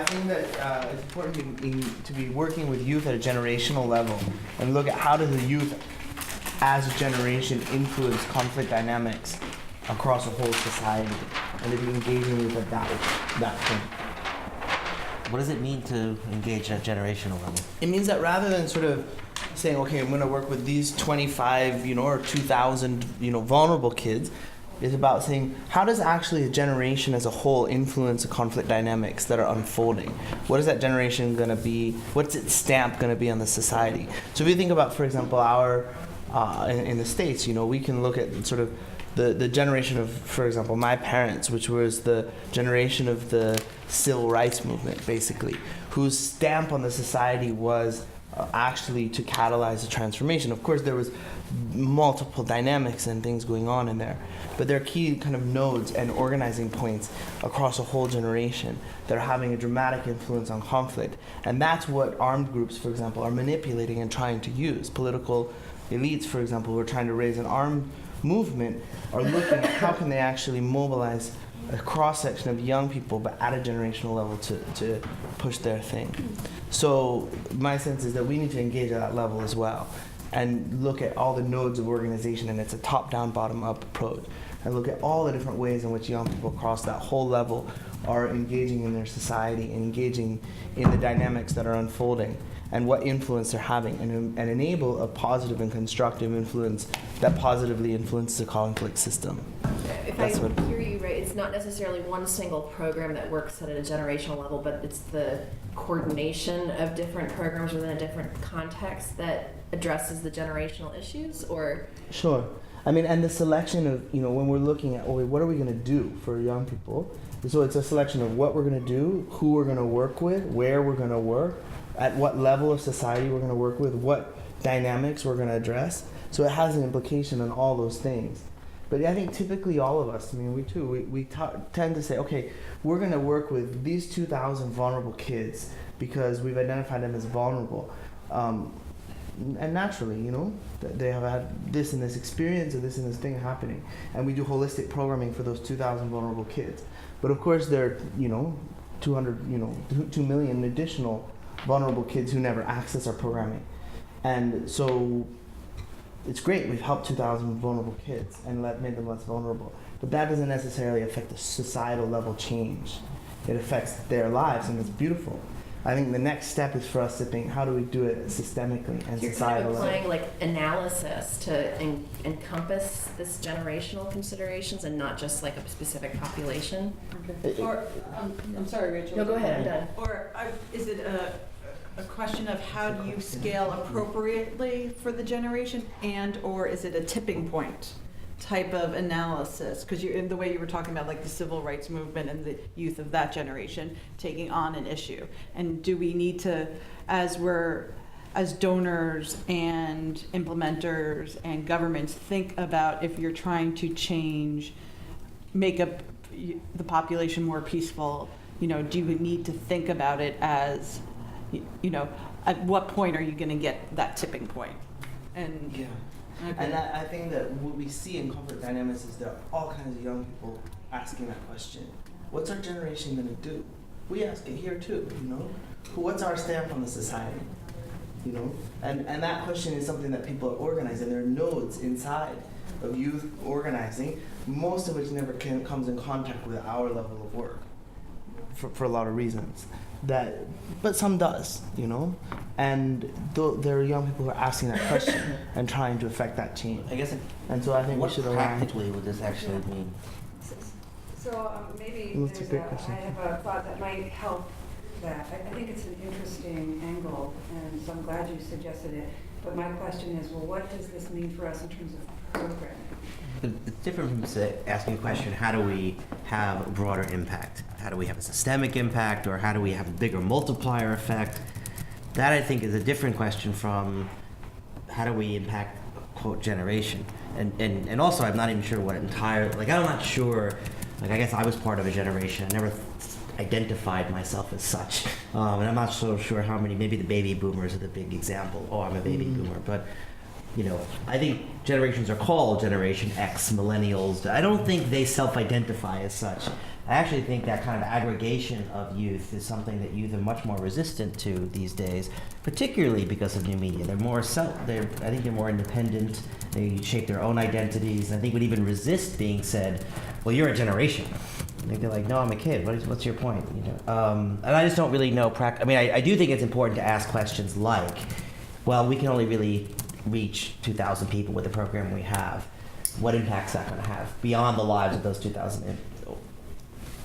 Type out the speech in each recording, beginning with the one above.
think that it's important to be working with youth at a generational level and look at how does the youth as a generation influence conflict dynamics across a whole society, and to be engaging with at that point. What does it mean to engage at generational level? It means that rather than sort of saying, okay, I'm going to work with these 25, or 2,000, vulnerable kids, it's about saying, how does actually a generation as a whole influence the conflict dynamics that are unfolding? What is that generation going to be? What's its stamp going to be on the society? So if you think about, for example, our in the States, we can look at sort of the generation of, for example, my parents, which was the generation of the civil rights movement, basically, whose stamp on the society was actually to catalyze the transformation. Of course, there was multiple dynamics and things going on in there, but they're key kind of nodes and organizing points across a whole generation that are having a dramatic influence on conflict. And that's what armed groups, for example, are manipulating and trying to use. Political elites, for example, who are trying to raise an armed movement, are looking at how can they actually mobilize a cross-section of young people, but at a generational level to push their thing. So my sense is that we need to engage at that level as well and look at all the nodes of organization, and it's a top-down, bottom-up approach, and look at all the different ways in which young people across that whole level are engaging in their society, engaging in the dynamics that are unfolding, and what influence they're having, and enable a positive and constructive influence that positively influences the conflict system. If I hear you right, it's not necessarily one single program that works at a generational level, but it's the coordination of different programs within a different context that addresses the generational issues, or? Sure. I mean, and the selection of, when we're looking at, what are we going to do for young people? So it's a selection of what we're going to do, who we're going to work with, where we're going to work, at what level of society we're going to work with, what dynamics we're going to address. So it has an implication on all those things. But I think typically all of us, we tend to say, okay, we're going to work with these 2,000 vulnerable kids because we've identified them as vulnerable. And naturally, they have had this and this experience or this and this thing happening. And we do holistic programming for those 2,000 vulnerable kids. But of course, there are, 2 million additional vulnerable kids who never access our programming. And so it's great, we've helped 2,000 vulnerable kids and made them less vulnerable. But that doesn't necessarily affect the societal level change. It affects their lives, and it's beautiful. I think the next step is for us to think, how do we do it systemically and You're societal kind of applying analysis to encompass this generational considerations and not just a specific population? Okay. Or, I'm sorry, Rachel. No, go ahead, I'm done. Or is it a question of how do you scale appropriately for the generation, or is it a tipping point type of analysis? Because in the way you were talking about the civil rights movement and the youth of that generation taking on an issue, and do we need to, as donors and implementers and governments, think about if you're trying to make the population more peaceful, do you need to think about it as, at what point are you going to get that tipping point? And Yeah. okay. And I think that what we see in conflict dynamics is there are all kinds of young people asking that question. What's our generation going to do? We ask it here too, What's our stamp on the society? And that question is something that people are organizing. There are nodes inside of youth organizing, most of which never comes in contact with our level of work for a lot of reasons. But some does, and there are young people who are asking that question and trying to affect that change. I guess. And so I think we What should align. practically would this actually mean? So maybe That's a great question. I have a thought that might help that. I think it's an interesting angle, and so I'm glad you suggested it. But my question is, what does this mean for us in terms of programming? It's different from asking a question, how do we have a broader impact? How do we have a systemic impact, or how do we have a bigger multiplier effect? That, I think, is a different question from how do we impact, quote, generation. And also, I'm not even sure what I'm not sure, I guess I was part of a generation. I never identified myself as such. And I'm not so sure how many, maybe the baby boomers are the big example. Oh, I'm a baby boomer. But I think generations are called Generation X, millennials. I don't think they self-identify as such. I actually think that kind of aggregation of youth is something that youth are much more resistant to these days, particularly because of new media. They're more I think they're more independent. They shape their own identities. And I think would even resist being said, "Well, you're a generation." I think they're like, "No, I'm a kid. What's your point?" You know. And I just don't really know. I do think it's important to ask questions like, "Well, we can only really reach 2,000 people with the program we have. What impact's that going to have beyond the lives of those 2,000?"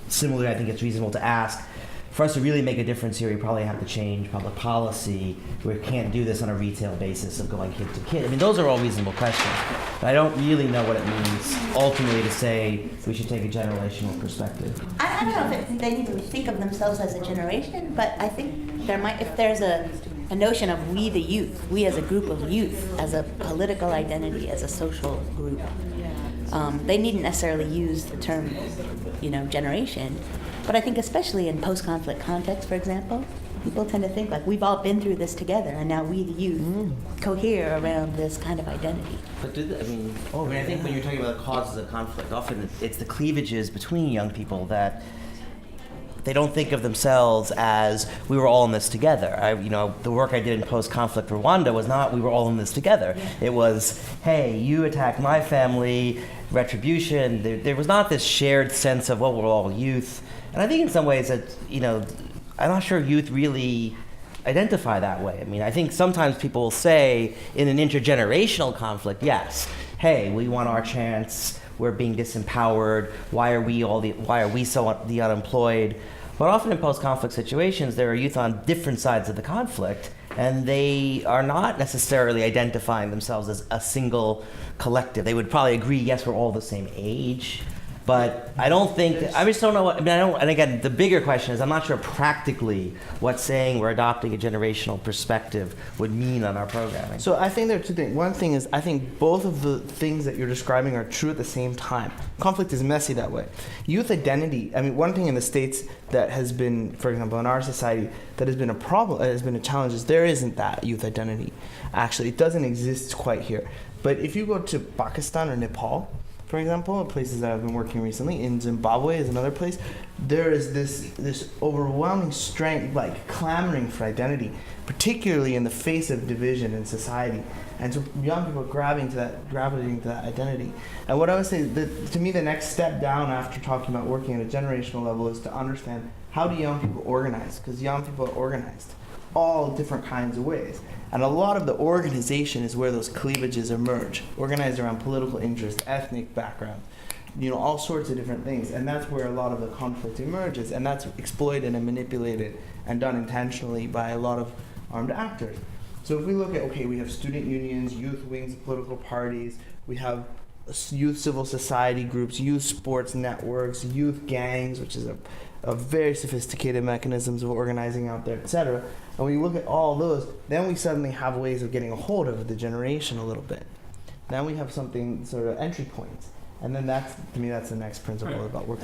Similarly, I think it's reasonable to ask, for us to really make a difference here, we probably have to change public policy. We can't do this on a retail basis of going kid to kid. I mean, those are all reasonable questions. But I don't really know what it means ultimately to say we should take a generational perspective. I don't know if they need to think of themselves as a generation, but I think there might, if there's a notion of we the youth, we as a group of youth, as a political identity, as a social group, they needn't necessarily use the term, generation. But I think especially in post-conflict context, for example, people tend to think like we've all been through this together, and now we the youth cohere around this kind of identity. But I think when you're talking about the causes of conflict, often it's the cleavages between young people that they don't think of themselves as we were all in this together. The work I did in post-conflict Rwanda was not we were all in this together. It was, hey, you attacked my family, retribution. There was not this shared sense of, well, we're all youth. And I think in some ways that, I'm not sure youth really identify that way. I mean, I think sometimes people will say in an intergenerational conflict, yes, hey, we want our chance. We're being disempowered. Why are we so the unemployed? But often in post-conflict situations, there are youth on different sides of the conflict, and they are not necessarily identifying themselves as a single collective. They would probably agree, yes, we're all the same age, but I just don't know and again, the bigger question is, I'm not sure practically what saying we're adopting a generational perspective would mean on our programming. So I think there are two things. One thing is I think both of the things that you're describing are true at the same time. Conflict is messy that way. Youth identity, one thing in the States that has been, for example, in our society, that has been a problem, has been a challenge, is there isn't that youth identity. Actually, it doesn't exist quite here. But if you go to Pakistan or Nepal, for example, places that I've been working recently, in Zimbabwe is another place, there is this overwhelming strength, like clamoring for identity, particularly in the face of division in society. And so young people are gravitating to that identity. And what I would say, to me, the next step down after talking about working at a generational level is to understand, how do young people organize? Because young people are organized all different kinds of ways. And a lot of the organization is where those cleavages emerge, organized around political interest, ethnic background, all sorts of different things. And that's where a lot of the conflict emerges. And that's exploited and manipulated and done intentionally by a lot of armed actors. So if we look at, we have student unions, youth wings of political parties, we have youth civil society groups, youth sports networks, youth gangs, which is a very sophisticated mechanisms of organizing out there, etc. And when you look at all those, then we suddenly have ways of getting a hold of the generation a little bit. Now we have something sort of entry points. And then to me, that's the next principle about working.